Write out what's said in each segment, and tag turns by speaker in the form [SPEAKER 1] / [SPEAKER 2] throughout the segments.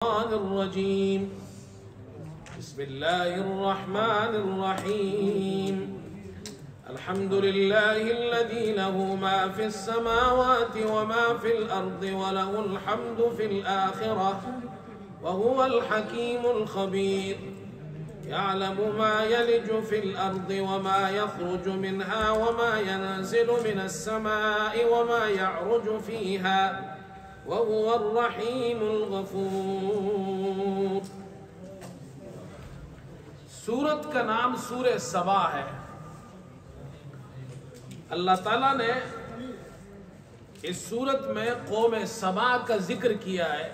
[SPEAKER 1] الرجيم بسم الله الرحمن الرحيم الحمد لله الذي له ما في السماوات وما في الأرض وله الحمد في الآخرة وهو الحكيم الخبير يعلم ما يلج في الأرض وما يخرج منها وما ينزل من السماء وما يعرج فيها وهو الرحيم الغفور۔ سورت کا نام سورہ سبا ہے۔ اللہ تعالیٰ نے اس سورت میں قوم سبا کا ذکر کیا ہے،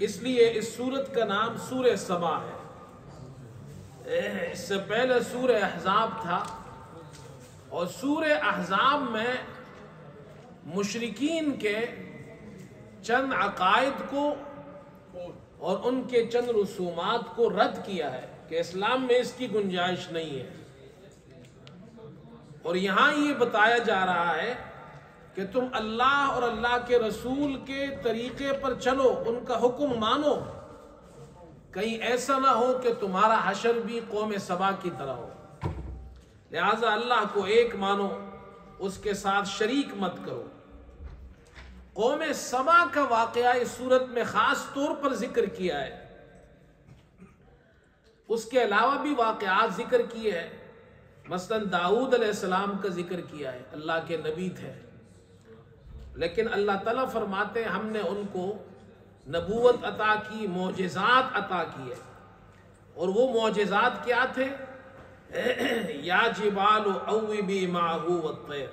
[SPEAKER 1] اس لیے اس سورت کا نام سورہ سبا ہے۔ اس سے پہلے سورہ احزاب تھا، اور سورہ احزاب میں مشرکین کے چند عقائد کو اور ان کے چند رسومات کو رد کیا ہے کہ اسلام میں اس کی گنجائش نہیں ہے، اور یہاں یہ بتایا جا رہا ہے کہ تم اللہ اور اللہ کے رسول کے طریقے پر چلو، ان کا حکم مانو، کہیں ایسا نہ ہو کہ تمہارا حشر بھی قوم سبا کی طرح ہو۔ لہذا اللہ کو ایک مانو، اس کے ساتھ شریک مت کرو۔ قوم سبا کا واقعہ اس صورت میں خاص طور پر ذکر کیا ہے، اس کے علاوہ بھی واقعات ذکر کیے ہیں۔ مثلا داؤد علیہ السلام کا ذکر کیا ہے، اللہ کے نبی تھے، لیکن اللہ تعالیٰ فرماتے ہیں ہم نے ان کو نبوت عطا کی، معجزات عطا کیے، اور وہ معجزات کیا تھے؟ یا جبال اوبی معہ والطیر،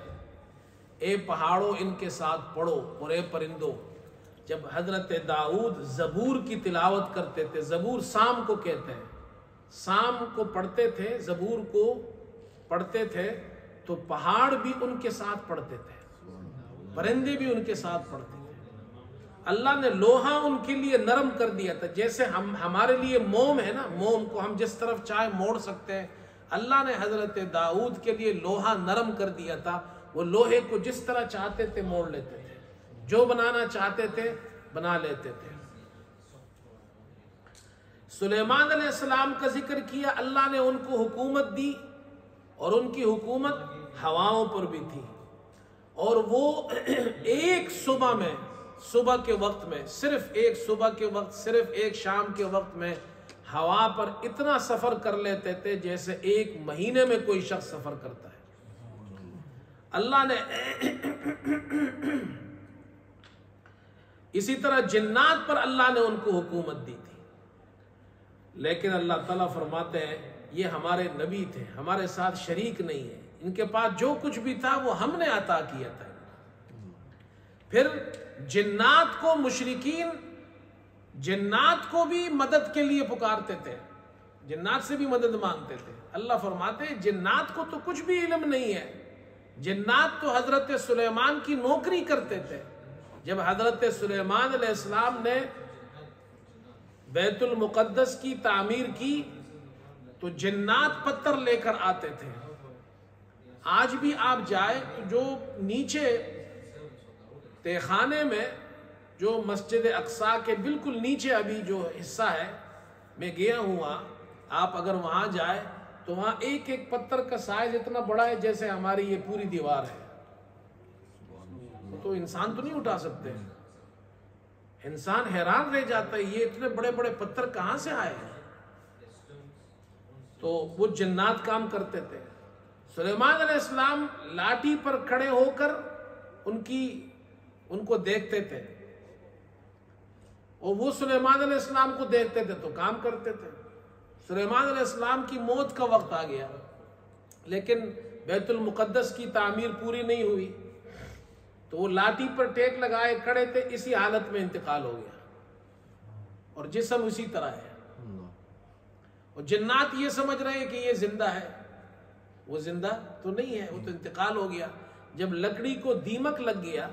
[SPEAKER 1] اے پہاڑوں ان کے ساتھ پڑھو، اور اے پرندوں۔ جب حضرت داؤد زبور کی تلاوت کرتے تھے، زبور سام کو کہتے ہیں، سام کو پڑھتے تھے، زبور کو پڑھتے تھے تو پہاڑ بھی ان کے ساتھ پڑھتے تھے، پرندے بھی ان کے ساتھ پڑھتے تھے۔ اللہ نے لوہا ان کے لیے نرم کر دیا تھا، جیسے ہمارے لیے موم ہے نا، موم کو ہم جس طرف چاہے موڑ سکتے ہیں، اللہ نے حضرت داؤد کے لیے لوہا نرم کر دیا تھا، وہ لوہے کو جس طرح چاہتے تھے موڑ لیتے تھے، جو بنانا چاہتے تھے بنا لیتے تھے۔ سلیمان علیہ السلام کا ذکر کیا، اللہ نے ان کو حکومت دی، اور ان کی حکومت ہواؤں پر بھی تھی، اور وہ ایک صبح میں، صبح کے وقت میں، صرف ایک صبح کے وقت، صرف ایک شام کے وقت میں ہوا پر اتنا سفر کر لیتے تھے جیسے ایک مہینے میں کوئی شخص سفر کرتا ہے۔ اللہ نے اسی طرح جنات پر اللہ نے ان کو حکومت دی تھی، لیکن اللہ تعالیٰ فرماتے ہیں یہ ہمارے نبی تھے، ہمارے ساتھ شریک نہیں ہے، ان کے پاس جو کچھ بھی تھا وہ ہم نے عطا کیا تھا۔ پھر جنات کو مشرکین جنات کو بھی مدد کے لیے پکارتے تھے، جنات سے بھی مدد مانگتے تھے۔ اللہ فرماتے ہیں جنات کو تو کچھ بھی علم نہیں ہے، جنات تو حضرت سلیمان کی نوکری کرتے تھے۔ جب حضرت سلیمان علیہ السلام نے بیت المقدس کی تعمیر کی تو جنات پتھر لے کر آتے تھے۔ آج بھی آپ جائیں تو جو نیچے تہخانے میں، جو مسجد اقصی کے بالکل نیچے ابھی جو حصہ ہے، میں گیا ہوں وہاں، آپ اگر وہاں جائیں تو وہاں ایک ایک پتھر کا سائز اتنا بڑا ہے جیسے ہماری یہ پوری دیوار ہے، تو انسان تو نہیں اٹھا سکتے۔ انسان حیران رہ جاتا ہے یہ اتنے بڑے بڑے پتھر کہاں سے آئے ہیں۔ تو وہ جنات کام کرتے تھے۔ سلیمان علیہ السلام لاٹھی پر کھڑے ہو کر ان کو دیکھتے تھے، اور وہ سلیمان علیہ السلام کو دیکھتے تھے تو کام کرتے تھے۔ سلیمان علیہ السلام کی موت کا وقت آ گیا، لیکن بیت المقدس کی تعمیر پوری نہیں ہوئی، تو وہ لاٹھی پر ٹیک لگائے کھڑے تھے، اسی حالت میں انتقال ہو گیا، اور جسم اسی طرح ہے۔ اور جنات یہ سمجھ رہے ہیں کہ یہ زندہ ہے، وہ زندہ تو نہیں ہے، وہ تو انتقال ہو گیا۔ جب لکڑی کو دیمک لگ گیا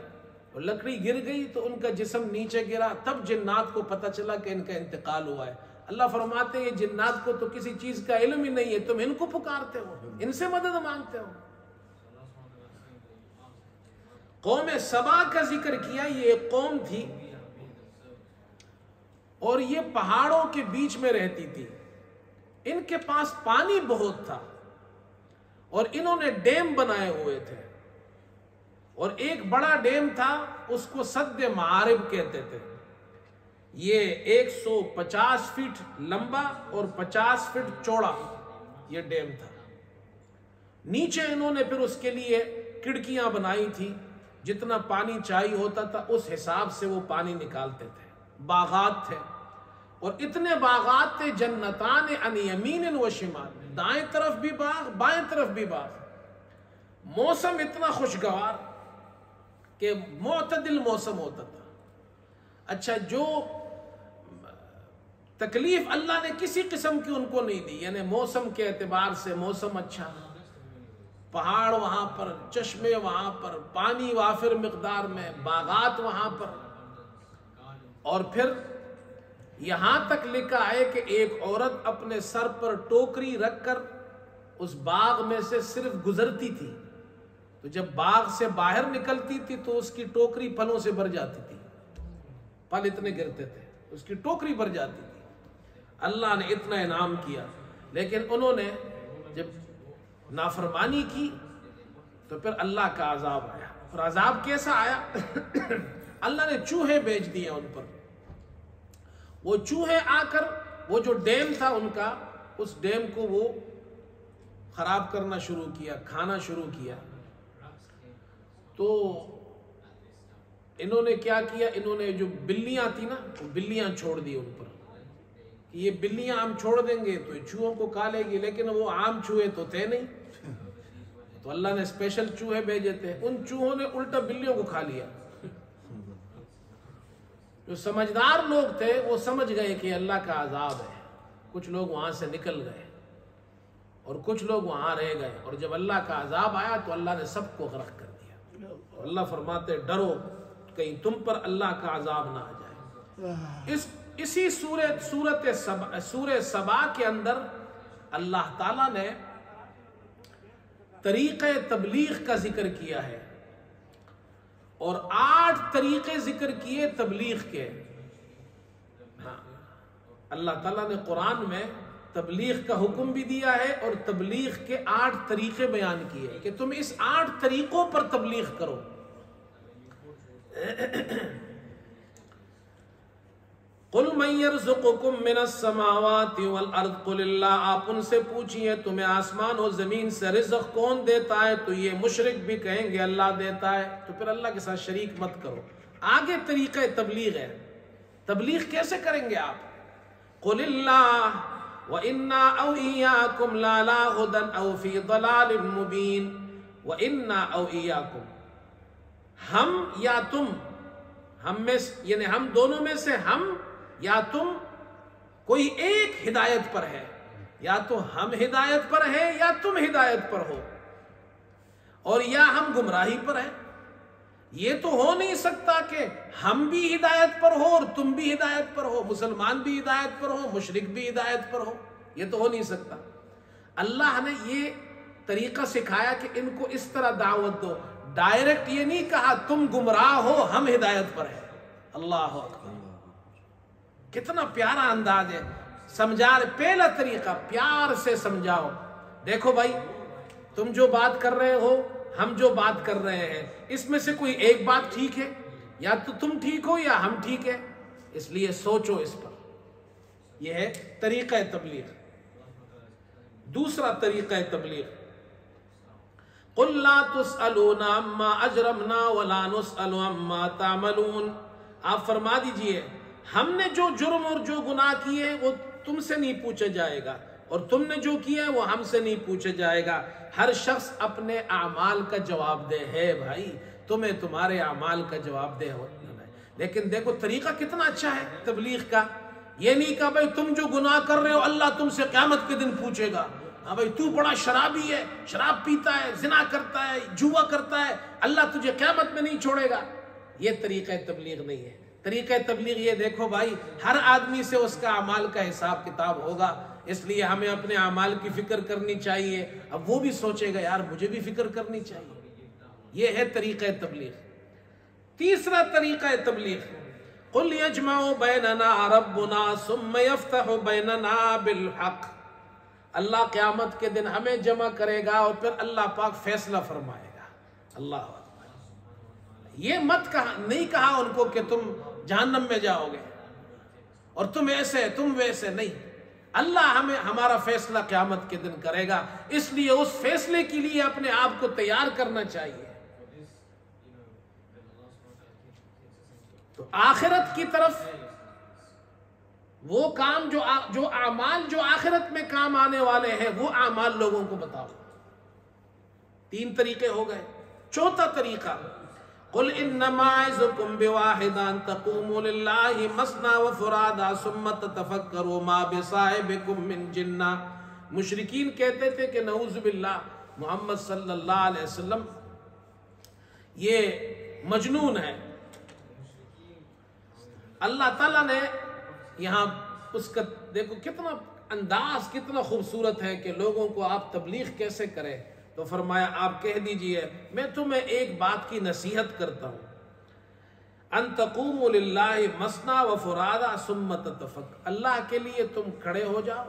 [SPEAKER 1] اور لکڑی گر گئی تو ان کا جسم نیچے گرا، تب جنات کو پتہ چلا کہ ان کا انتقال ہوا ہے۔ اللہ فرماتے ہیں یہ جنات کو تو کسی چیز کا علم ہی نہیں ہے، تم ان کو پکارتے ہو، ان سے مدد مانگتے ہو۔ قوم سبا کا ذکر کیا، یہ ایک قوم تھی اور یہ پہاڑوں کے بیچ میں رہتی تھی، ان کے پاس پانی بہت تھا اور انہوں نے ڈیم بنائے ہوئے تھے، اور ایک بڑا ڈیم تھا اس کو سد معارب کہتے تھے۔ یہ 150 فٹ لمبا اور 50 فٹ چوڑا یہ ڈیم تھا۔ نیچے انہوں نے پھر اس کے لیے کھڑکیاں بنائی تھی، جتنا پانی چاہیے ہوتا تھا اس حساب سے وہ پانی نکالتے تھے۔ باغات تھے، اور اتنے باغات تھے، جنتان عن یمین و شمال، دائیں طرف بھی باغ بائیں طرف بھی باغ، موسم اتنا خوشگوار کہ معتدل موسم ہوتا تھا۔ اچھا، جو تکلیف اللہ نے کسی قسم کی ان کو نہیں دی، یعنی موسم کے اعتبار سے موسم اچھا، پہاڑ وہاں پر، چشمے وہاں پر، پانی وافر مقدار میں، باغات وہاں پر، اور پھر یہاں تک لکھا ہے کہ ایک عورت اپنے سر پر ٹوکری رکھ کر اس باغ میں سے صرف گزرتی تھی، تو جب باغ سے باہر نکلتی تھی تو اس کی ٹوکری پھلوں سے بھر جاتی تھی، پھل اتنے گرتے تھے، اس کی ٹوکری بھر جاتی تھی۔ اللہ نے اتنا انعام کیا، لیکن انہوں نے جب نافرمانی کی تو پھر اللہ کا عذاب آیا۔ اور عذاب کیسا آیا؟ اللہ نے چوہے بھیج دیے ان پر۔ وہ چوہے آ کر وہ جو ڈیم تھا ان کا، اس ڈیم کو وہ خراب کرنا شروع کیا، کھانا شروع کیا۔ تو انہوں نے کیا کیا، انہوں نے جو بلیاں تھی نا، وہ بلیاں چھوڑ دی ان پر، کہ یہ بلیاں ہم چھوڑ دیں گے تو چوہوں کو کھا لے گی، لیکن وہ عام چوہے تو تھے نہیں، تو اللہ نے اسپیشل چوہے بھیجے تھے، ان چوہوں نے الٹا بلیوں کو کھا لیا۔ جو سمجھدار لوگ تھے وہ سمجھ گئے کہ اللہ کا عذاب ہے، کچھ لوگ وہاں سے نکل گئے اور کچھ لوگ وہاں رہ گئے، اور جب اللہ کا عذاب آیا تو اللہ نے سب کو غرق کر دیا۔ اور اللہ فرماتے ڈرو کہیں تم پر اللہ کا عذاب نہ آ جائے۔ اسی سورہ سبا کے اندر اللہ تعالیٰ نے طریقہ تبلیغ کا ذکر کیا ہے، اور 8 طریقے ذکر کیے تبلیغ کے۔ ہاں، اللہ تعالیٰ نے قرآن میں تبلیغ کا حکم بھی دیا ہے اور تبلیغ کے 8 طریقے بیان کیے کہ تم اس 8 طریقوں پر تبلیغ کرو۔ قُلْ مَنْ يَرْزُقُكُم مِّنَ السَّمَاوَاتِ وَالْأَرْضِ قُلِ اللَّهُ، آپ ان سے پوچھئے تمہیں آسمان و زمین سے رزق کون دیتا ہے؟ تو یہ مشرک بھی کہیں گے اللہ دیتا ہے، تو پھر اللہ کے ساتھ شریک مت کرو۔ آگے طریقہ تبلیغ ہے، تبلیغ کیسے کریں گے آپ؟ قُلِ اللَّهُ وَإِنَّا أَوْ إِيَّاكُمْ لَعَلَىٰ هُدًى أَوْ فِي ضَلَالٍ مُّبِينٍ وَإِنَّا أَوْ إِيَّاكُمْ، ہم یا تم، ہم میں یعنی ہم دونوں میں سے ہم یا تم، کوئی ایک ہدایت پر ہے، یا تو ہم ہدایت پر ہیں یا تم ہدایت پر ہو، اور یا ہم گمراہی پر ہیں۔ یہ تو ہو نہیں سکتا کہ ہم بھی ہدایت پر ہو اور تم بھی ہدایت پر ہو، مسلمان بھی ہدایت پر ہو، مشرک بھی ہدایت پر ہو، یہ تو ہو نہیں سکتا۔ اللہ نے یہ طریقہ سکھایا کہ ان کو اس طرح دعوت دو، ڈائریکٹ یہ نہیں کہا تم گمراہ ہو ہم ہدایت پر ہیں۔ اللہ اکبر، کتنا پیارا انداز ہے، سمجھا رہے، پہلا طریقہ پیار سے سمجھاؤ۔ دیکھو بھائی، تم جو بات کر رہے ہو، ہم جو بات کر رہے ہیں، اس میں سے کوئی ایک بات ٹھیک ہے، یا تو تم ٹھیک ہو یا ہم ٹھیک ہے، اس لیے سوچو اس پر۔ یہ ہے طریقہ تبلیغ۔ دوسرا طریقہ تبلیغ، قُلْ لَا تُسْأَلُونَ عَمَّا أَجْرَمْنَا وَلَا نُسْأَلُ عَمَّا تَعْمَلُونَ، آپ فرما دیجئے ہم نے جو جرم اور جو گناہ کیے ہیں وہ تم سے نہیں پوچھا جائے گا، اور تم نے جو کیا ہے وہ ہم سے نہیں پوچھا جائے گا۔ ہر شخص اپنے اعمال کا جواب دہ ہے بھائی، تمہیں تمہارے اعمال کا جواب دہ ہونا ہے۔ لیکن دیکھو طریقہ کتنا اچھا ہے تبلیغ کا، یہ نہیں کہا بھائی تم جو گناہ کر رہے ہو اللہ تم سے قیامت کے دن پوچھے گا، ہاں بھائی تو بڑا شرابی ہے، شراب پیتا ہے، زنا کرتا ہے، جوا کرتا ہے، اللہ تجھے قیامت میں نہیں چھوڑے گا۔ یہ طریقہ تبلیغ نہیں ہے۔ طریقہ تبلیغ یہ دیکھو بھائی، ہر آدمی سے اس کا اعمال کا حساب کتاب ہوگا، اس لیے ہمیں اپنے اعمال کی فکر کرنی چاہیے۔ اب وہ بھی سوچے گا یار مجھے بھی فکر کرنی چاہیے۔ یہ ہے طریقہ تبلیغ۔ تیسرا طریقہ تبلیغ، قل یجمع بیننا ربنا ثم یفتح بیننا بالحق، اللہ قیامت کے دن ہمیں جمع کرے گا اور پھر اللہ پاک فیصلہ فرمائے گا۔ اللہ اکبر۔ یہ مت کہا، نہیں کہا ان کو کہ تم جہنم میں جاؤ گے اور تم ایسے تم ویسے، نہیں، اللہ ہمارا فیصلہ قیامت کے دن کرے گا، اس لیے اس فیصلے کے لیے اپنے آپ کو تیار کرنا چاہیے۔ تو آخرت کی طرف وہ کام جو اعمال جو آخرت میں کام آنے والے ہیں، وہ اعمال لوگوں کو بتاؤ۔ 3 طریقے ہو گئے۔ چوتھا طریقہ، قل انما اعظکم بواحد ان تقوموا للہ مثنی وفرادا ثم تتفکروا ما بصاحبکم من جنہ۔ مشرکین کہتے تھے کہ نعوذ باللہ محمد صلی اللہ علیہ وسلم یہ مجنون ہے۔ اللہ تعالیٰ نے یہاں اس کا دیکھو کتنا انداز کتنا خوبصورت ہے کہ لوگوں کو آپ تبلیغ کیسے کریں، تو فرمایا آپ کہہ دیجئے میں تمہیں ایک بات کی نصیحت کرتا ہوں، ان تقوموا للہ مثنی وفرادا ثم تتفکروا، اللہ کے لیے تم کھڑے ہو جاؤ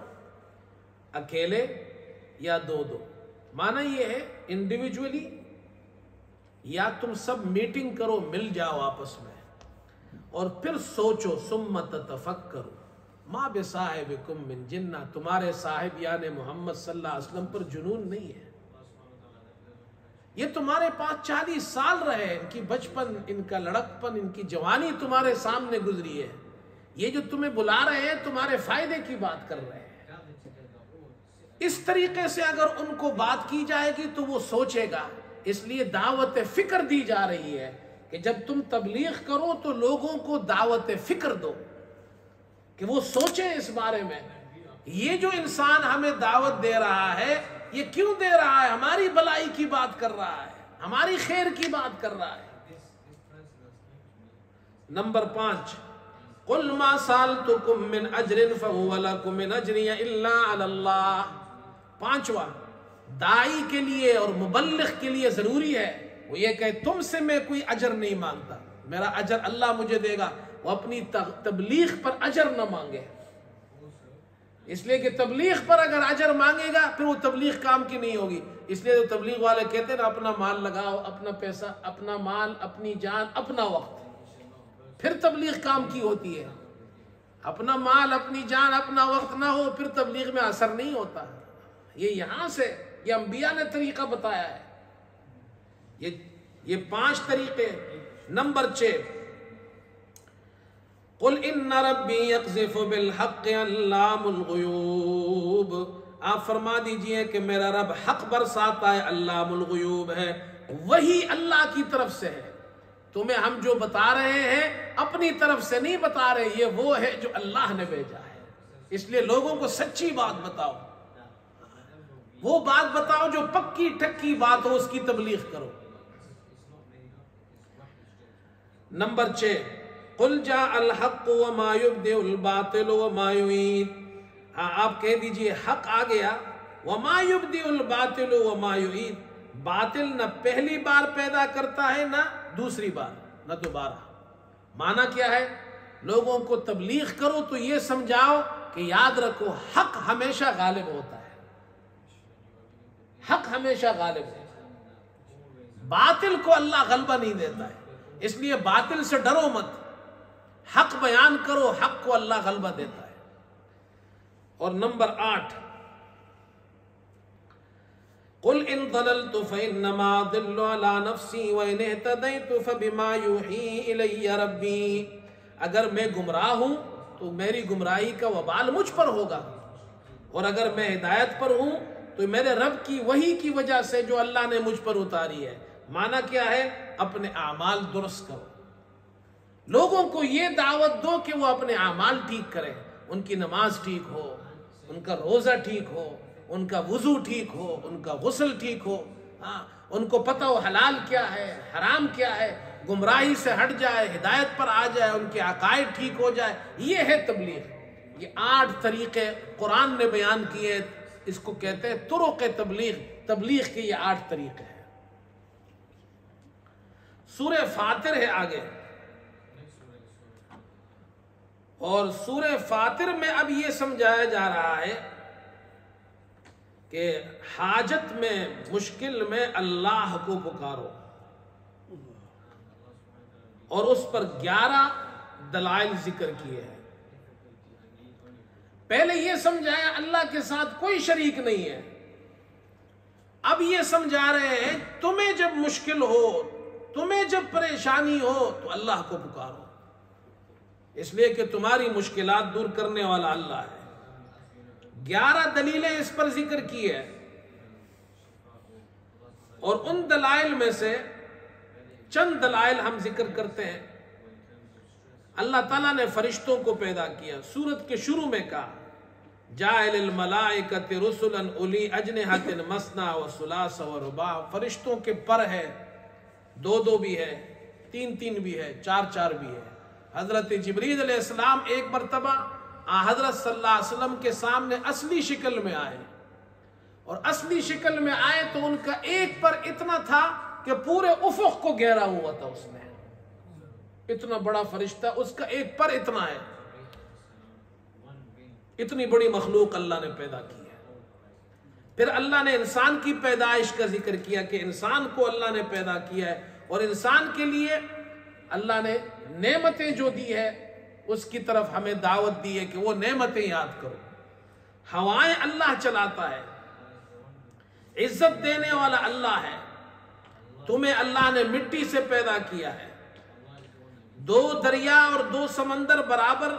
[SPEAKER 1] اکیلے یا دو دو، معنی یہ ہے انڈیویجولی، یا تم سب میٹنگ کرو، مل جاؤ آپس میں اور پھر سوچو، ثم تتفکروا ما بصاحبکم من جنہ، تمہارے صاحب یعنی محمد صلی اللہ علیہ وسلم پر جنون نہیں ہے، یہ تمہارے پاس 40 سال رہے، ان کی بچپن، ان کا لڑکپن، ان کی جوانی تمہارے سامنے گزری ہے، یہ جو تمہیں بلا رہے ہیں تمہارے فائدے کی بات کر رہے ہیں۔ اس طریقے سے اگر ان کو بات کی جائے گی تو وہ سوچے گا، اس لیے دعوت فکر دی جا رہی ہے کہ جب تم تبلیغ کرو تو لوگوں کو دعوت فکر دو کہ وہ سوچیں اس بارے میں، یہ جو انسان ہمیں دعوت دے رہا ہے یہ کیوں دے رہا ہے، ہماری بلائی کی بات کر رہا ہے، ہماری خیر کی بات کر رہا ہے۔ نمبر 5، قل ما سالتکم من اجر فهو لکم من اجری الا علی اللہ۔ 5واں داعی کے لیے اور مبلغ کے لیے ضروری ہے وہ یہ کہ تم سے میں کوئی اجر نہیں مانگتا، میرا اجر اللہ مجھے دے گا، وہ اپنی تبلیغ پر اجر نہ مانگے، اس لیے کہ تبلیغ پر اگر اجر مانگے گا پھر وہ تبلیغ کام کی نہیں ہوگی، اس لیے تو تبلیغ والے کہتے ہیں نا اپنا مال لگاؤ، اپنا پیسہ، اپنا مال، اپنی جان، اپنا وقت، پھر تبلیغ کام کی ہوتی ہے۔ اپنا مال، اپنی جان، اپنا وقت نہ ہو پھر تبلیغ میں اثر نہیں ہوتا۔ یہ یہاں سے یہ انبیاء نے طریقہ بتایا ہے، یہ 5 طریقے۔ نمبر 6، قل ان ربی یقذف بالحق علام الغیوب، آپ فرما دیجئے کہ میرا رب حق برساتا ہے، علام الغیوب ہے، وہی اللہ کی طرف سے ہے، تمہیں ہم جو بتا رہے ہیں اپنی طرف سے نہیں بتا رہے، یہ وہ ہے جو اللہ نے بھیجا ہے، اس لیے لوگوں کو سچی بات بتاؤ، وہ بات بتاؤ جو پکی ٹکی بات ہو، اس کی تبلیغ کرو۔ نمبر 6، قل جاء الحق وما يبدئ الباطل وما يعيد، آپ کہہ دیجئے حق آ گیا، وما يبدئ الباطل وما يعيد، باطل نہ پہلی بار پیدا کرتا ہے نہ دوسری بار، نہ دوبارہ۔ معنی کیا ہے؟ لوگوں کو تبلیغ کرو تو یہ سمجھاؤ کہ یاد رکھو حق ہمیشہ غالب ہوتا ہے، حق ہمیشہ غالب ہوتا ہے، باطل کو اللہ غلبہ نہیں دیتا ہے، اس لیے باطل سے ڈرو مت، حق بیان کرو، حق کو اللہ غلبہ دیتا ہے۔ اور نمبر 8، قل ان ضللت فانما اضل على نفسي وان اهتديت فبما يوحي الي ربي، اگر میں گمراہ ہوں تو میری گمراہی کا وبال مجھ پر ہوگا، اور اگر میں ہدایت پر ہوں تو میرے رب کی وحی کی وجہ سے جو اللہ نے مجھ پر اتاری ہے۔ معنی کیا ہے؟ اپنے اعمال درست کرو، لوگوں کو یہ دعوت دو کہ وہ اپنے اعمال ٹھیک کریں، ان کی نماز ٹھیک ہو، ان کا روزہ ٹھیک ہو، ان کا وضو ٹھیک ہو، ان کا غسل ٹھیک ہو، ان کو پتہ ہو حلال کیا ہے، حرام کیا ہے، گمراہی سے ہٹ جائے، ہدایت پر آ جائے، ان کے عقائد ٹھیک ہو جائے، یہ ہے تبلیغ۔ یہ 8 طریقے قرآن نے بیان کیے، اس کو کہتے ہیں طرق تبلیغ، تبلیغ کے یہ 8 طریقے ہیں۔ سورہ فاطر ہے آگے، اور سورہ فاطر میں اب یہ سمجھایا جا رہا ہے کہ حاجت میں، مشکل میں اللہ کو پکارو، اور اس پر 11 دلائل ذکر کیے ہیں۔ پہلے یہ سمجھایا اللہ کے ساتھ کوئی شریک نہیں ہے، اب یہ سمجھا رہے ہیں تمہیں جب مشکل ہو، تمہیں جب پریشانی ہو تو اللہ کو پکارو، اس لیے کہ تمہاری مشکلات دور کرنے والا اللہ ہے۔ 11 دلیلیں اس پر ذکر کی ہے، اور ان دلائل میں سے چند دلائل ہم ذکر کرتے ہیں۔ اللہ تعالیٰ نے فرشتوں کو پیدا کیا، سورت کے شروع میں کہا جاعل الملائکۃ رسلا اولی اجنحۃ مثنی و ثلاث و رباع، فرشتوں کے پر ہے، 2 بھی ہے، 3 بھی ہے، 4 بھی ہے۔ حضرت جبریل علیہ السلام ایک مرتبہ حضرت صلی اللہ علیہ وسلم کے سامنے اصلی شکل میں آئے، اور اصلی شکل میں آئے تو ان کا ایک پر اتنا تھا کہ پورے افق کو گھیرا ہوا تھا، اس نے اتنا بڑا فرشتہ، اس کا ایک پر اتنا ہے۔ اتنی بڑی مخلوق اللہ نے پیدا کی ہے۔ پھر اللہ نے انسان کی پیدائش کا ذکر کیا کہ انسان کو اللہ نے پیدا کیا ہے، اور انسان کے لیے اللہ نے نعمتیں جو دی ہے اس کی طرف ہمیں دعوت دی ہے کہ وہ نعمتیں یاد کرو۔ ہوائیں اللہ چلاتا ہے، عزت دینے والا اللہ ہے، تمہیں اللہ نے مٹی سے پیدا کیا ہے۔ 2 دریا اور 2 سمندر برابر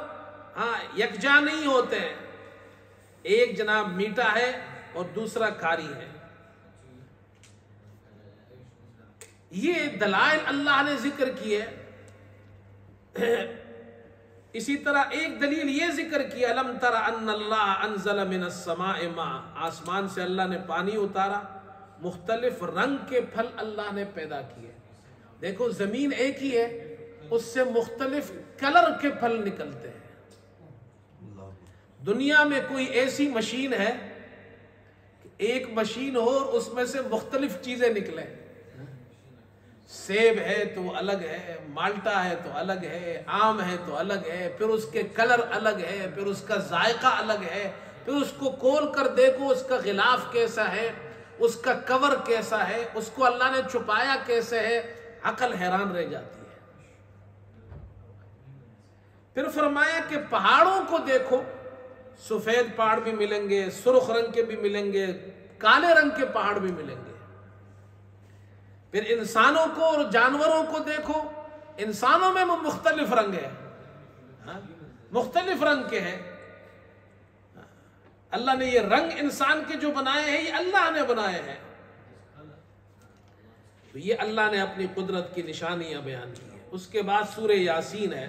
[SPEAKER 1] یکجا نہیں ہوتے ہیں، ایک جناب میٹھا ہے اور دوسرا کھاری ہے۔ یہ دلائل اللہ نے ذکر کیے۔ اسی طرح ایک دلیل یہ ذکر کیا الم تر ان اللہ انزل من السماء ماء، آسمان سے اللہ نے پانی اتارا، مختلف رنگ کے پھل اللہ نے پیدا کیے۔ دیکھو زمین ایک ہی ہے، اس سے مختلف کلر کے پھل نکلتے ہیں۔ دنیا میں کوئی ایسی مشین ہے کہ ایک مشین ہو اور اس میں سے مختلف چیزیں نکلیں؟ سیب ہے تو الگ ہے، مالٹا ہے تو الگ ہے، آم ہے تو الگ ہے، پھر اس کے کلر الگ ہے، پھر اس کا ذائقہ الگ ہے، پھر اس کو کھول کر دیکھو اس کا غلاف کیسا ہے، اس کا کور کیسا ہے، اس کو اللہ نے چھپایا کیسے ہے، عقل حیران رہ جاتی ہے۔ پھر فرمایا کہ پہاڑوں کو دیکھو، سفید پہاڑ بھی ملیں گے، سرخ رنگ کے بھی ملیں گے، کالے رنگ کے پہاڑ بھی ملیں گے۔ پھر انسانوں کو اور جانوروں کو دیکھو، انسانوں میں مختلف رنگ ہے، مختلف رنگ کے ہیں۔ اللہ نے یہ رنگ انسان کے جو بنائے ہیں یہ اللہ نے بنائے ہیں۔ تو یہ اللہ نے اپنی قدرت کی نشانیاں بیان کی ہیں۔ اس کے بعد سورہ یاسین ہے۔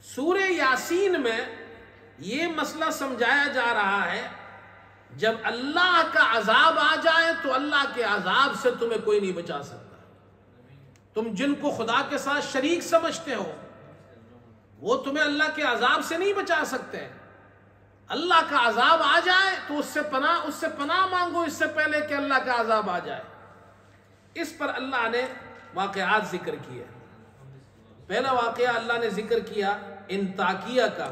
[SPEAKER 1] سورہ یاسین میں یہ مسئلہ سمجھایا جا رہا ہے جب اللہ کا عذاب آ جائے تو اللہ کے عذاب سے تمہیں کوئی نہیں بچا سکتا۔ تم جن کو خدا کے ساتھ شریک سمجھتے ہو وہ تمہیں اللہ کے عذاب سے نہیں بچا سکتے۔ اللہ کا عذاب آ جائے تو اس سے پناہ مانگو اس سے پہلے کہ اللہ کا عذاب آ جائے۔ اس پر اللہ نے واقعات ذکر کیے۔ پہلا واقعہ اللہ نے ذکر کیا انطاکیہ کا۔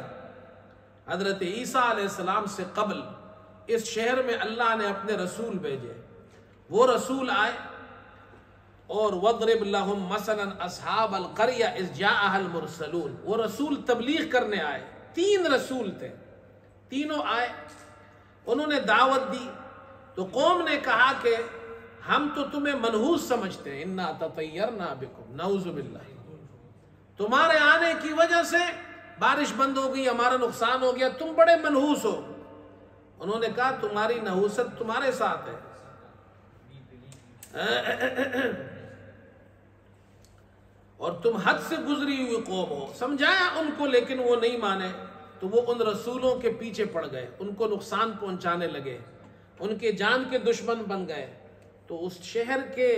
[SPEAKER 1] حضرت عیسیٰ علیہ السلام سے قبل اس شہر میں اللہ نے اپنے رسول بھیجے۔ وہ رسول آئے اور وَضْرِبْ لَهُمْ مَثَلًا أَصْحَابَ الْقَرْيَةِ إِذْ جَاءَهَا الْمُرْسَلُونَ۔ وہ رسول تبلیغ کرنے آئے، 3 رسول تھے، تینوں آئے، انہوں نے دعوت دی تو قوم نے کہا کہ ہم تو تمہیں منحوس سمجھتے ہیں، اِنَّا تَطَيَّرْنَا بِكُمْ، نعوذ باللہ، تمہارے آنے کی وجہ سے بارش بند ہو گئی، ہمارا نقصان ہو گیا، تم بڑے منحوس ہو۔ انہوں نے کہا تمہاری نحوست تمہارے ساتھ ہے، اور تم حد سے گزری ہوئی قوم ہو۔ سمجھایا ان کو لیکن وہ نہیں مانے، تو وہ ان رسولوں کے پیچھے پڑ گئے، ان کو نقصان پہنچانے لگے، ان کے جان کے دشمن بن گئے۔ تو اس شہر کے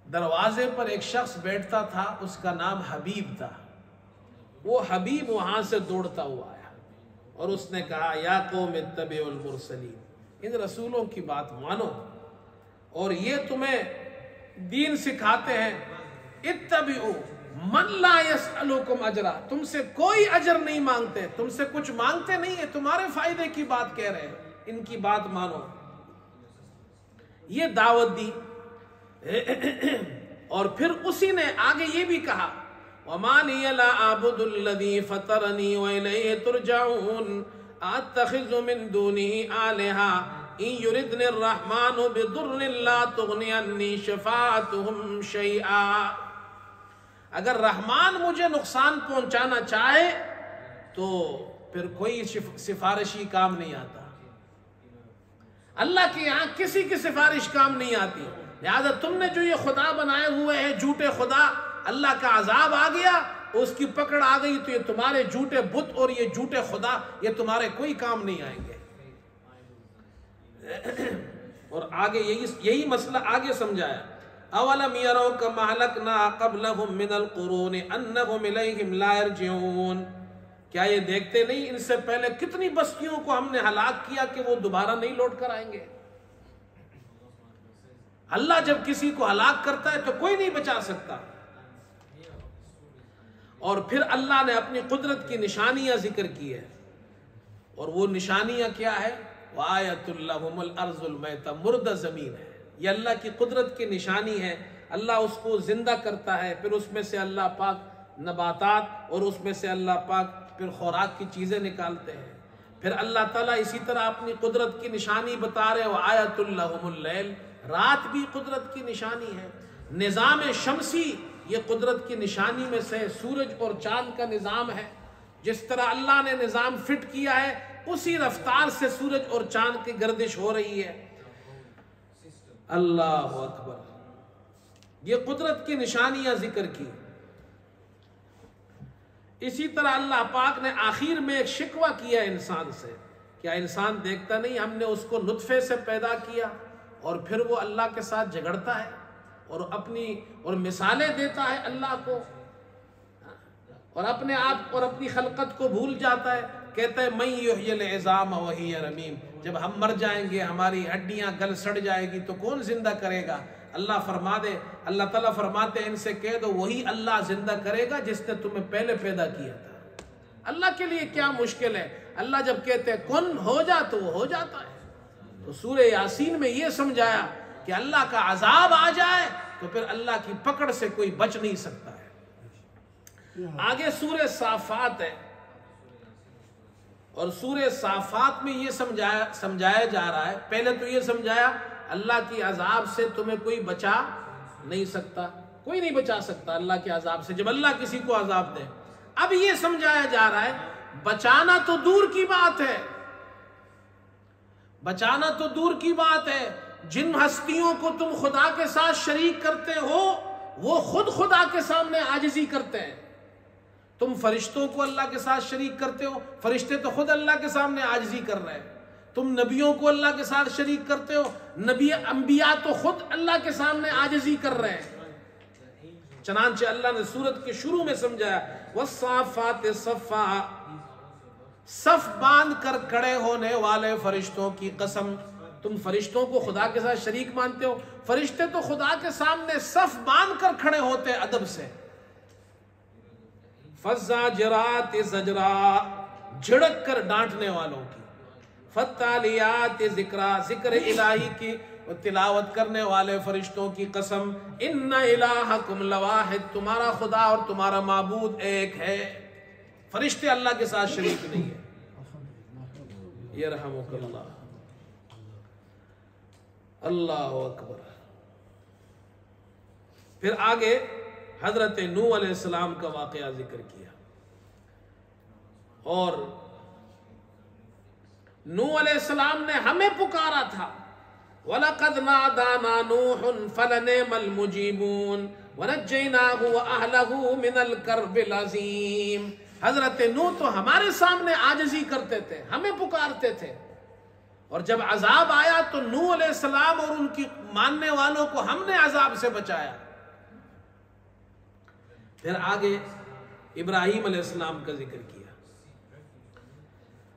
[SPEAKER 1] دروازے پر ایک شخص بیٹھتا تھا، اس کا نام حبیب تھا۔ وہ حبیب وہاں سے دوڑتا ہوا آیا اور اس نے کہا یا قوم اتبعوا المرسلین، ان رسولوں کی بات مانو، اور یہ تمہیں دین سکھاتے ہیں اتبعوا من لا یسألکم اجرا، تم سے کوئی اجر نہیں مانگتے، تم سے کچھ مانگتے نہیں ہے، تمہارے فائدے کی بات کہہ رہے ہیں، ان کی بات مانو، یہ دعوت دی۔ اور پھر اسی نے آگے یہ بھی کہا وَمَا لِيَ لَا أَعْبُدُ الَّذِي فَطَرَنِي وَإِلَيْهِ تُرْجَعُونَ أَتَّخِذُ مِن دُونِهِ آلِهَةً إِن يُرِدْنِ الرَّحْمَنُ بِضُرٍّ لَا تُغْنِ عَنِّي شَفَاعَتُهُمْ شَيْئًا، اگر رحمان مجھے نقصان پہنچانا چاہے تو پھر کوئی سفارشی کام نہیں آتا، اللہ کے یہاں کسی کی سفارش کام نہیں آتی، لہذا تم نے جو یہ خدا بنائے ہوئے ہیں جھوٹے خدا، اللہ کا عذاب آ گیا، اس کی پکڑ آ گئی تو یہ تمہارے جھوٹے بت اور یہ جھوٹے خدا یہ تمہارے کوئی کام نہیں آئیں گے۔ اور آگے یہی مسئلہ آگے سمجھایا اولم یروا کما اہلکنا قبلہم من القرون انہم الیہم لا یرجعون، کیا یہ دیکھتے نہیں ان سے پہلے کتنی بستیوں کو ہم نے ہلاک کیا کہ وہ دوبارہ نہیں لوٹ کر آئیں گے۔ اللہ جب کسی کو ہلاک کرتا ہے تو کوئی نہیں بچا سکتا۔ اور پھر اللہ نے اپنی قدرت کی نشانیاں ذکر کی ہے، اور وہ نشانیاں کیا ہے؟ وَآیَةٌ لَهُمُ الْأَرْضُ الْمَيْتَةُ، مردہ زمین ہے، یہ اللہ کی قدرت کی نشانی ہے۔ اللہ اس کو زندہ کرتا ہے، پھر اس میں سے اللہ پاک نباتات اور اس میں سے اللہ پاک پھر خوراک کی چیزیں نکالتے ہیں۔ پھر اللہ تعالیٰ اسی طرح اپنی قدرت کی نشانی بتا رہے وَآیَةٌ لَهُمُ اللَّيْلُ، رات بھی قدرت کی نشانی ہے۔ نظام شمسی یہ قدرت کی نشانی میں سے سورج اور چاند کا نظام ہے، جس طرح اللہ نے نظام فٹ کیا ہے اسی رفتار سے سورج اور چاند کی گردش ہو رہی ہے۔ اللہ اکبر، یہ قدرت کی نشانیاں ذکر کی۔ اسی طرح اللہ پاک نے آخر میں ایک شکوہ کیا انسان سے، کیا انسان دیکھتا نہیں ہم نے اس کو نطفے سے پیدا کیا اور پھر وہ اللہ کے ساتھ جھگڑتا ہے اور مثالیں دیتا ہے اللہ کو، اور اپنے آپ اور اپنی خلقت کو بھول جاتا ہے، کہتا ہے من یحیی العظام وہی رمیم، جب ہم مر جائیں گے ہماری ہڈیاں گل سڑ جائے گی تو کون زندہ کرے گا؟ اللہ تعالیٰ فرماتے ہیں ان سے کہہ دو وہی اللہ زندہ کرے گا جس نے تمہیں پہلے پیدا کیا تھا۔ اللہ کے لیے کیا مشکل ہے؟ اللہ جب کہتے ہیں کن ہو جا تو وہ ہو جاتا ہے۔ تو سورہ یاسین میں یہ سمجھایا کہ اللہ کا عذاب آ جائے تو پھر اللہ کی پکڑ سے کوئی بچ نہیں سکتا ہے۔ آگے سورہ صافات ہے، اور سورہ صافات میں یہ سمجھایا جا رہا ہے، پہلے تو یہ سمجھایا اللہ کی عذاب سے تمہیں کوئی بچا نہیں سکتا، کوئی نہیں بچا سکتا اللہ کے عذاب سے جب اللہ کسی کو عذاب دے۔ اب یہ سمجھایا جا رہا ہے بچانا تو دور کی بات ہے، بچانا تو دور کی بات ہے، جن ہستیوں کو تم خدا کے ساتھ شریک کرتے ہو وہ خود خدا کے سامنے عاجزی کرتے ہیں۔ تم فرشتوں کو اللہ کے ساتھ شریک کرتے ہو، فرشتے تو خود اللہ کے سامنے عاجزی کر رہے ہیں۔ تم نبیوں کو اللہ کے ساتھ شریک کرتے ہو، انبیاء تو خود اللہ کے سامنے عاجزی کر رہے ہیں۔ چنانچہ اللہ نے سورت کے شروع میں سمجھایا والصافات صفا، صف باندھ کر کھڑے ہونے والے فرشتوں کی قسم۔ تم فرشتوں کو خدا کے ساتھ شریک مانتے ہو، فرشتے تو خدا کے سامنے صف باندھ کر کھڑے ہوتے ادب سے۔ فالزاجرات زجرا، جھڑک کر ڈانٹنے والوں کی، فالتالیات ذکرا، ذکر الہی کی تلاوت کرنے والے فرشتوں کی قسم، ان الہکم لواحد، تمہارا خدا اور تمہارا معبود ایک ہے، فرشتے اللہ کے ساتھ شریک نہیں ہے۔ یرحمک اللہ، اللہ اکبر۔ پھر آگے حضرت نوح علیہ السلام کا واقعہ ذکر کیا، اور نوح علیہ السلام نے ہمیں پکارا تھا، وَلَقَدْ نَادَانَا نُوحٌ فَلَنِعْمَ الْمُجِيبُونَ وَنَجَّيْنَاهُ وَأَهْلَهُ مِنَ الْكَرْبِ الْعَظِيمِ۔ حضرت نوح تو ہمارے سامنے عاجزی کرتے تھے، ہمیں پکارتے تھے، اور جب عذاب آیا تو نوح علیہ السلام اور ان کی ماننے والوں کو ہم نے عذاب سے بچایا۔ پھر آگے ابراہیم علیہ السلام کا ذکر کیا،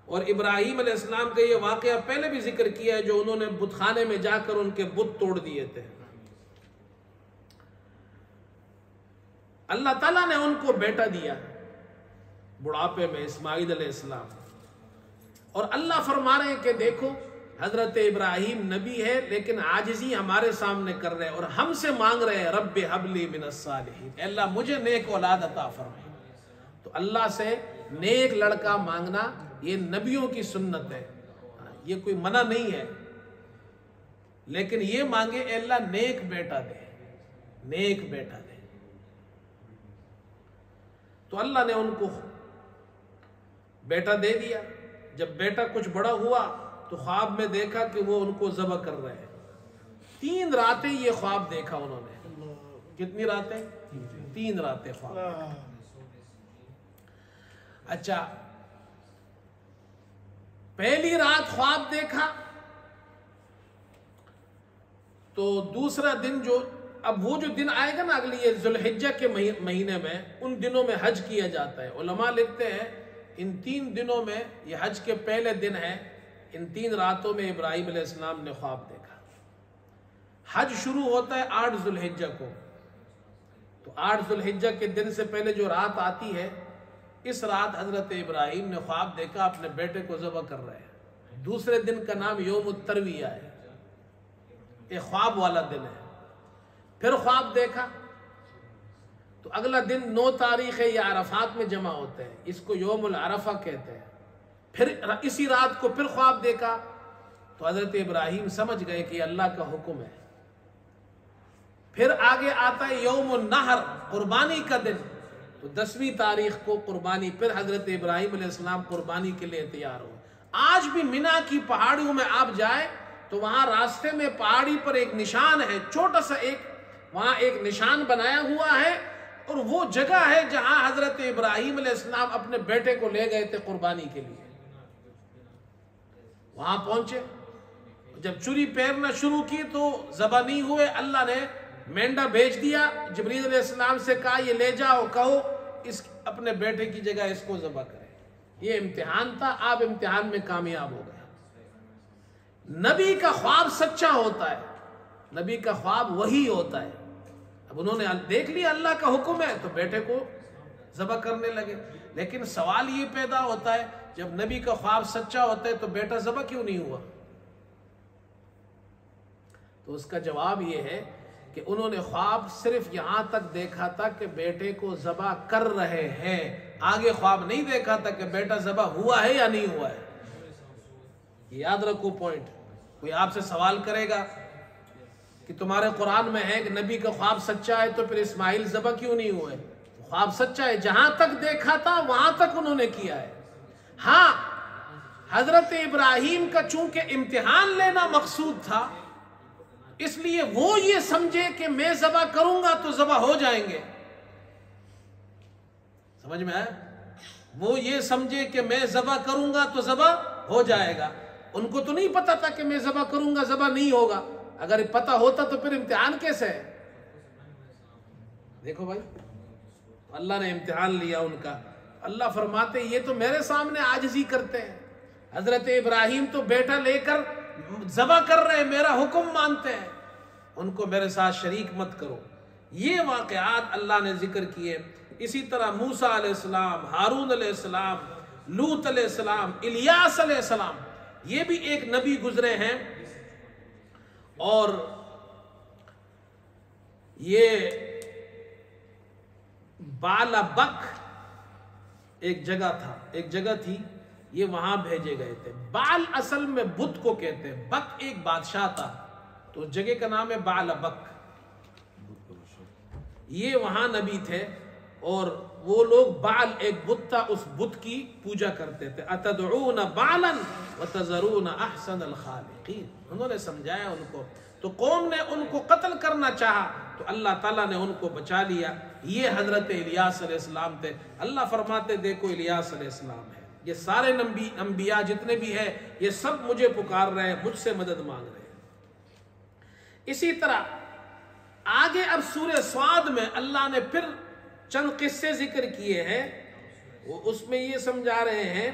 [SPEAKER 1] اور ابراہیم علیہ السلام کا یہ واقعہ پہلے بھی ذکر کیا ہے جو انہوں نے بت خانے میں جا کر ان کے بت توڑ دیے تھے۔ اللہ تعالیٰ نے ان کو بیٹا دیا بڑھاپے میں، اسماعیل علیہ السلام، اور اللہ فرما رہے ہیں کہ دیکھو حضرت ابراہیم نبی ہے لیکن عاجزی ہمارے سامنے کر رہے ہیں اور ہم سے مانگ رہے ہیں رب حب لی من الصالحین، اے اللہ مجھے نیک اولاد عطا فرما۔ تو اللہ سے نیک لڑکا مانگنا یہ نبیوں کی سنت ہے، یہ کوئی منع نہیں ہے، لیکن یہ مانگے اے اللہ نیک بیٹا دے، نیک بیٹا دے۔ تو اللہ نے ان کو بیٹا دے دیا۔ جب بیٹا کچھ بڑا ہوا تو خواب میں دیکھا کہ وہ ان کو ذبح کر رہے ہیں۔ 3 راتیں یہ خواب دیکھا انہوں نے۔ کتنی راتیں؟ 3 راتیں خواب دیکھا۔ اچھا، پہلی رات خواب دیکھا تو دوسرا دن اب وہ جو دن آئے گا نا اگلی یہ ذوالحجہ کے مہینے میں، ان دنوں میں حج کیا جاتا ہے۔ علماء لکھتے ہیں ان 3 دنوں میں، یہ حج کے پہلے دن ہے، ان 3 راتوں میں ابراہیم علیہ السلام نے خواب دیکھا۔ حج شروع ہوتا ہے 8 ذوالحجہ کو، تو 8 ذوالحجہ کے دن سے پہلے جو رات آتی ہے، اس رات حضرت ابراہیم نے خواب دیکھا اپنے بیٹے کو ذبح کر رہے ہیں۔ دوسرے دن کا نام یوم الترویہ ہے، یہ خواب والا دن ہے۔ پھر خواب دیکھا تو اگلا دن 9 تاریخ ہے، یہ عرفات میں جمع ہوتے ہیں، اس کو یوم العرفہ کہتے ہیں۔ پھر اسی رات کو پھر خواب دیکھا تو حضرت ابراہیم سمجھ گئے کہ یہ اللہ کا حکم ہے۔ پھر آگے آتا ہے یوم النحر، قربانی کا دن، تو 10ویں تاریخ کو قربانی، پھر حضرت ابراہیم علیہ السلام قربانی کے لیے تیار ہوئے۔ آج بھی مینا کی پہاڑیوں میں آپ جائیں تو وہاں راستے میں پہاڑی پر ایک نشان ہے، چھوٹا سا وہاں ایک نشان بنایا ہوا ہے، اور وہ جگہ ہے جہاں حضرت ابراہیم علیہ السلام اپنے بیٹے کو لے گئے تھے قربانی کے لیے۔ وہاں پہنچے، جب چری پھیرنا شروع کی تو ذبح نہیں ہوئے۔ اللہ نے مینڈا بھیج دیا، جبریل علیہ السلام سے کہا یہ لے جاؤ، کہو اپنے بیٹے کی جگہ اس کو ذبح کرے۔ یہ امتحان تھا، آپ امتحان میں کامیاب ہو گئے۔ نبی کا خواب سچا ہوتا ہے، نبی کا خواب وہی ہوتا ہے۔ اب انہوں نے دیکھ لیا اللہ کا حکم ہے تو بیٹے کو ذبح کرنے لگے، لیکن سوال یہ پیدا ہوتا ہے جب نبی کا خواب سچا ہوتا ہے تو بیٹا ذبح کیوں نہیں ہوا؟ تو اس کا جواب یہ ہے کہ انہوں نے خواب صرف یہاں تک دیکھا تھا کہ بیٹے کو ذبح کر رہے ہیں، آگے خواب نہیں دیکھا تھا کہ بیٹا ذبح ہوا ہے یا نہیں ہوا ہے۔ یاد رکھو پوائنٹ۔ کوئی آپ سے سوال کرے گا کہ تمہارے قرآن میں ہے کہ نبی کا خواب سچا ہے تو پھر اسماعیل ذبح کیوں نہیں ہوئے؟ خواب سچا ہے، جہاں تک دیکھا تھا وہاں تک انہوں نے کیا ہے۔ ہاں، حضرت ابراہیم کا چونکہ امتحان لینا مقصود تھا، اس لیے وہ یہ سمجھے کہ میں ذبح کروں گا تو ذبح ہو جائیں گے۔ سمجھ میں آیا؟ وہ یہ سمجھے کہ میں ذبح کروں گا تو ذبح ہو جائے گا۔ ان کو تو نہیں پتا تھا کہ میں ذبح کروں گا ذبح نہیں ہوگا۔ اگر پتا ہوتا تو پھر امتحان کیسے ہے؟ دیکھو بھائی، اللہ نے امتحان لیا ان کا۔ اللہ فرماتے یہ تو میرے سامنے عاجزی کرتے ہیں، حضرت ابراہیم تو بیٹا لے کر ذبح کر رہے ہیں، میرا حکم مانتے ہیں، ان کو میرے ساتھ شریک مت کرو۔ یہ واقعات اللہ نے ذکر کیے۔ اسی طرح موسیٰ علیہ السلام، ہارون علیہ السلام، لوط علیہ السلام، الیاس علیہ السلام، یہ بھی ایک نبی گزرے ہیں۔ اور یہ بالابک ایک جگہ تھی، یہ وہاں بھیجے گئے تھے۔ بال اصل میں بت کو کہتے ہیں، بک ایک بادشاہ تھا، تو جگہ کا نام ہے بالابک۔ یہ وہاں نبی تھے، اور وہ لوگ بال ایک بت تھا، اس بت کی پوجا کرتے تھے۔ اتدعون بالا وتذرون احسن الخالقین، انہوں نے سمجھایا ان کو، تو قوم نے ان کو قتل کرنا چاہا تو اللہ تعالیٰ نے ان کو بچا لیا۔ یہ حضرت الیاس علیہ السلام تھے۔ اللہ فرماتے دیکھو الیاس علیہ السلام ہے، یہ سارے انبیاء جتنے بھی ہیں یہ سب مجھے پکار رہے ہیں، مجھ سے مدد مانگ رہے ہیں۔ اسی طرح آگے اب سورہ صاد میں اللہ نے پھر چند قصے ذکر کیے ہیں، وہ اس میں یہ سمجھا رہے ہیں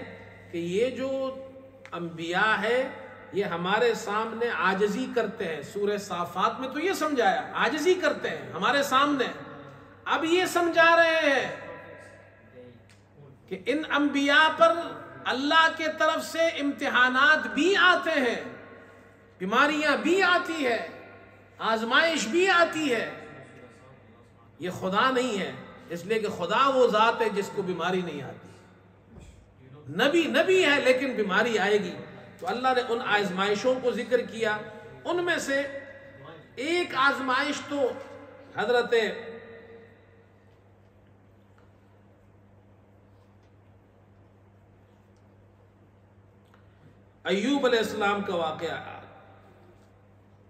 [SPEAKER 1] کہ یہ جو انبیاء ہے یہ ہمارے سامنے عاجزی کرتے ہیں۔ سورہ صافات میں تو یہ سمجھایا عاجزی کرتے ہیں ہمارے سامنے، اب یہ سمجھا رہے ہیں کہ ان انبیاء پر اللہ کے طرف سے امتحانات بھی آتے ہیں، بیماریاں بھی آتی ہے، آزمائش بھی آتی ہے۔ یہ خدا نہیں ہے، اس لیے کہ خدا وہ ذات ہے جس کو بیماری نہیں آتی۔ نبی ہے لیکن بیماری آئے گی۔ تو اللہ نے ان آزمائشوں کو ذکر کیا، ان میں سے ایک آزمائش تو حضرت ایوب علیہ السلام کا واقعہ،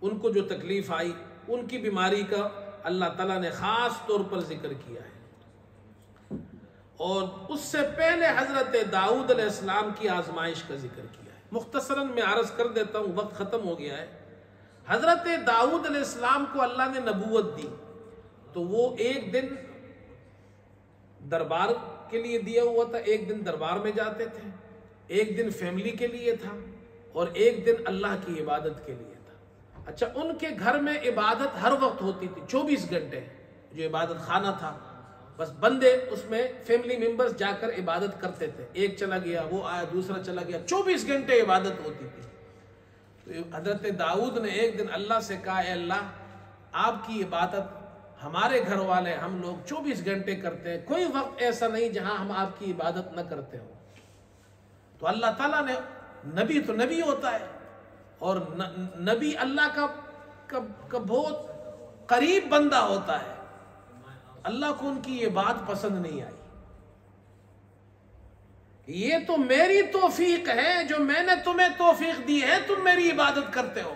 [SPEAKER 1] ان کو جو تکلیف آئی، ان کی بیماری کا اللہ تعالیٰ نے خاص طور پر ذکر کیا ہے، اور اس سے پہلے حضرت داؤد علیہ السلام کی آزمائش کا ذکر کیا ہے۔ مختصراً میں عرض کر دیتا ہوں، وقت ختم ہو گیا ہے۔ حضرت داؤد علیہ السلام کو اللہ نے نبوت دی، تو وہ ایک دن دربار کے لیے دیا ہوا تھا، ایک دن دربار میں جاتے تھے، ایک دن فیملی کے لیے تھا، اور ایک دن اللہ کی عبادت کے لیے تھا۔ اچھا، ان کے گھر میں عبادت ہر وقت ہوتی تھی، 24 گھنٹے جو عبادت خانہ تھا، بس بندے اس میں فیملی ممبرز جا کر عبادت کرتے تھے، ایک چلا گیا، وہ آیا، دوسرا چلا گیا، 24 گھنٹے عبادت ہوتی تھی۔ تو حضرت داؤد نے ایک دن اللہ سے کہا، اے اللہ، آپ کی عبادت ہمارے گھر والے ہم لوگ 24 گھنٹے کرتے ہیں، کوئی وقت ایسا نہیں جہاں ہم آپ کی عبادت نہ کرتے ہوں۔ تو اللہ تعالیٰ نے، نبی تو نبی ہوتا ہے، اور نبی اللہ کا بہت قریب بندہ ہوتا ہے، اللہ کو ان کی یہ بات پسند نہیں آئی۔ یہ تو میری توفیق ہے، جو میں نے تمہیں توفیق دی ہے، تم میری عبادت کرتے ہو۔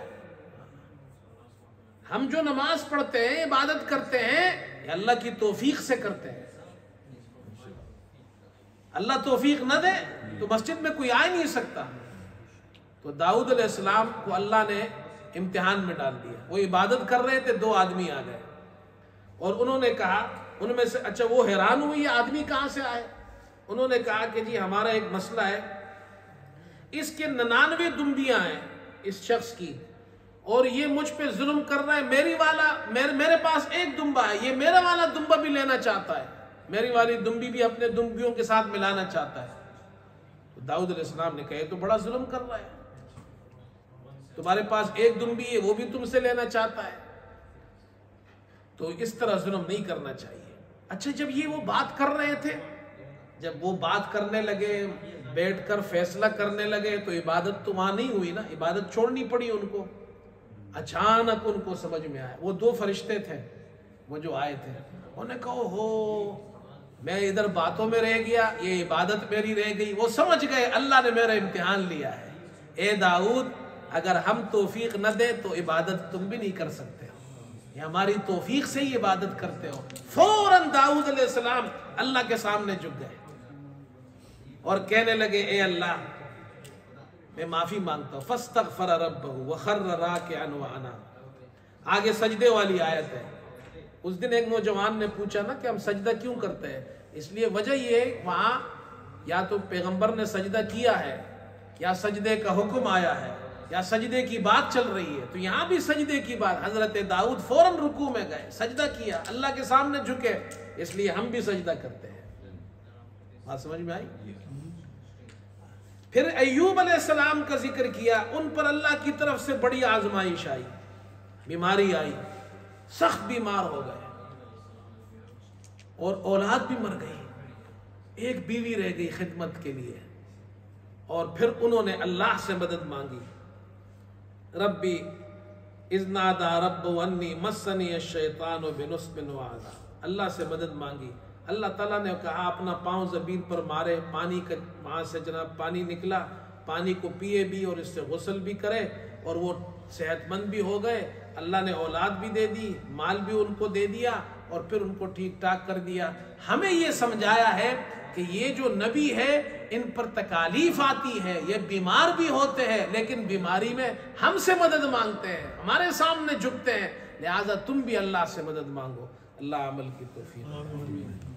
[SPEAKER 1] ہم جو نماز پڑھتے ہیں، عبادت کرتے ہیں، یہ اللہ کی توفیق سے کرتے ہیں۔ اللہ توفیق نہ دے تو مسجد میں کوئی آ ہی نہیں سکتا۔ تو داؤد علیہ السلام کو اللہ نے امتحان میں ڈال دیا۔ وہ عبادت کر رہے تھے، 2 آدمی آ گئے، اور انہوں نے کہا، ان میں سے، اچھا وہ حیران ہوئی یہ آدمی کہاں سے آئے؟ انہوں نے کہا کہ جی ہمارا ایک مسئلہ ہے، اس کے 99 دمبیاں ہیں اس شخص کی، اور یہ مجھ پہ ظلم کر رہا ہے، میرے پاس ایک دمبا ہے، یہ میرا والا دمبا بھی لینا چاہتا ہے، میری والی دمبی بھی اپنے دمبیوں کے ساتھ ملانا چاہتا ہے۔ تو داؤد علیہ السلام نے کہا، تو بڑا ظلم کر رہا ہے، تمہارے پاس ایک دمبی ہے، وہ بھی تم سے لینا چاہتا ہے، تو اس طرح ظلم نہیں کرنا چاہیے۔ اچھا، جب یہ وہ بات کر رہے تھے، جب وہ بات کرنے لگے، بیٹھ کر فیصلہ کرنے لگے، تو عبادت تو وہاں نہیں ہوئی نا، عبادت چھوڑنی پڑی ان کو۔ اچانک ان کو سمجھ میں آیا، وہ 2 فرشتے تھے وہ جو آئے تھے، انہوں نے کہا، ہو میں ادھر باتوں میں رہ گیا، یہ عبادت میری رہ گئی۔ وہ سمجھ گئے اللہ نے میرا امتحان لیا ہے، اے داؤد، اگر ہم توفیق نہ دیں تو عبادت تم بھی نہیں کر سکتے ہو، یہ ہماری توفیق سے ہی عبادت کرتے ہو۔ فوراً داؤد علیہ السلام اللہ کے سامنے جھک گئے اور کہنے لگے، اے اللہ، میں معافی مانگتا ہوں۔ فاستغفر ربہ وخر راکعا واناب۔ آگے سجدے والی آیت ہے۔ اس دن ایک نوجوان نے پوچھا نا کہ ہم سجدہ کیوں کرتے ہیں؟ اس لیے وجہ یہ ہے، وہاں یا تو پیغمبر نے سجدہ کیا ہے، یا سجدے کا حکم آیا ہے، یا سجدے کی بات چل رہی ہے، تو یہاں بھی سجدے کی بات۔ حضرت داؤد فوراً رکوع میں گئے، سجدہ کیا، اللہ کے سامنے جھکے، اس لیے ہم بھی سجدہ کرتے ہیں۔ بات سمجھ میں آئی؟ پھر ایوب علیہ السلام کا ذکر کیا، ان پر اللہ کی طرف سے بڑی آزمائش آئی، بیماری آئی، سخت بیمار ہو گئے، اور اولاد بھی مر گئی، ایک بیوی رہ گئی خدمت کے لیے، اور پھر انہوں نے اللہ سے مدد مانگی۔ ربی اذ نادى ربه انی مسنی الشیطان بنصب وعذاب، اللہ سے مدد مانگی۔ اللہ تعالیٰ نے کہا اپنا پاؤں زمین پر مارے، پانی کا وہاں سے جناب پانی نکلا، پانی کو پیے بھی اور اس سے غسل بھی کرے، اور وہ صحت مند بھی ہو گئے۔ اللہ نے اولاد بھی دے دی، مال بھی ان کو دے دیا، اور پھر ان کو ٹھیک ٹھاک کر دیا۔ ہمیں یہ سمجھایا ہے کہ یہ جو نبی ہے، ان پر تکالیف آتی ہے، یہ بیمار بھی ہوتے ہیں، لیکن بیماری میں ہم سے مدد مانگتے ہیں، ہمارے سامنے جھکتے ہیں، لہٰذا تم بھی اللہ سے مدد مانگو۔ اللہ عمل کی توفیق۔